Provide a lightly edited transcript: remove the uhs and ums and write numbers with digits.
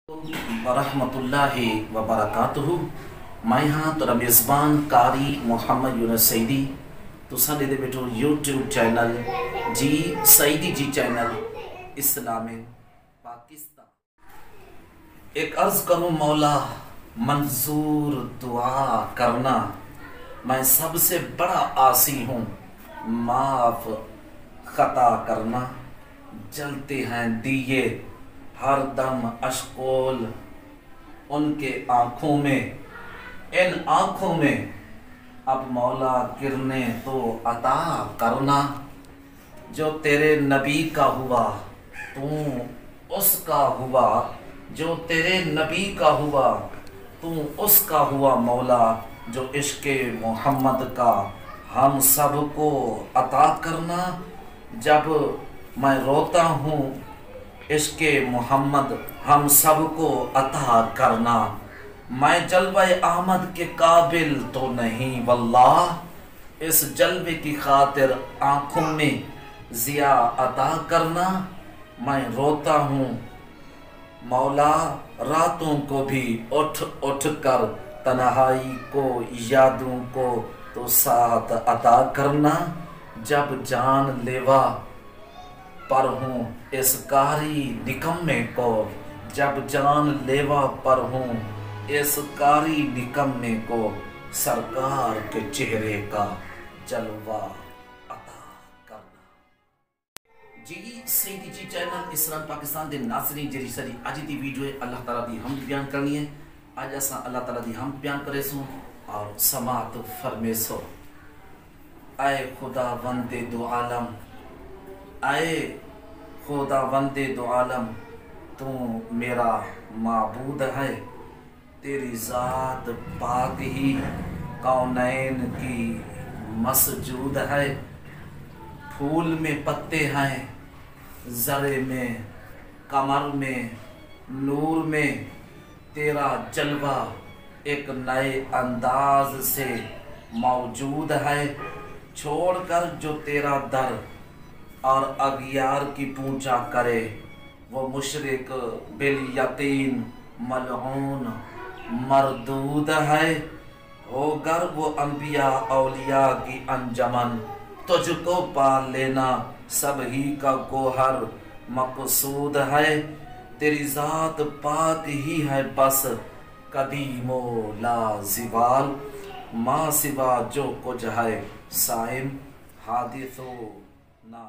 वरहमतुल्लाहि व बरकातुहू। मैं हाँ तो मेज़बान कारी मोहम्मद यूनुस सईदी तुसा दे बैठो यूट्यूब चैनल जी सईदी जी चैनल इस्लाम पाकिस्तान। एक अर्ज करूँ मौला मंजूर दुआ करना, मैं सबसे बड़ा आसी हूँ माफ खता करना। जलते हैं दिए हर दम अशकोल उनके आँखों में, इन आँखों में अब मौला किरने तो अता करना। जो तेरे नबी का हुआ तू उसका हुआ, जो तेरे नबी का हुआ तू उसका हुआ मौला। जो इश्क़े मोहम्मद का हम सबको अता करना। जब मैं रोता हूँ इश्क़े मोहम्मद हम सबको अता करना। मैं जलवे अहमद के काबिल तो नहीं वल्लाह, इस जलवे की खातिर आँखों में ज़िया अता करना। मैं रोता हूँ मौला रातों को भी उठ उठ कर, तन्हाई को यादों को तो साथ अता करना। जब जान लेवा पर हूँ इस कारी निकम्मे को, जब जान लेवा पर हूँ इस कारी निकम्मे को, सरकार के चेहरे का जलवा अता करना। जी सईदी जी चैनल इस्लाम पाकिस्तान दे नाज़रीन जी सरी अज दी वीडियो अल्लाह ताला दी हमद बयान करनी है। अज असा अल्लाह ताला दी हमद बयान करे सो और समात फरमे सो। आए खुदा वंदे दो आलम, आए खुदा वंदे दो आलम, तू मेरा माबूद है। तेरी ज़ात पाक ही कौनैन की मसजूद है। फूल में पत्ते हैं, ज़रे में, कमर में, नूर में तेरा जलवा एक नए अंदाज से मौजूद है। छोड़कर जो तेरा दर और अगियार की पूजा करे, वो मुशरिक बिल यकीन मलऊन मरदूद है। होकर वो अंबिया औलिया की अंजमन, तुझको पा लेना सब ही का गोहर मकसूद है। तेरी ज़ात पाक ही है बस कदीमो लाज़िवाल, माँ सिवा जो कुछ है साइम हादिसो ना।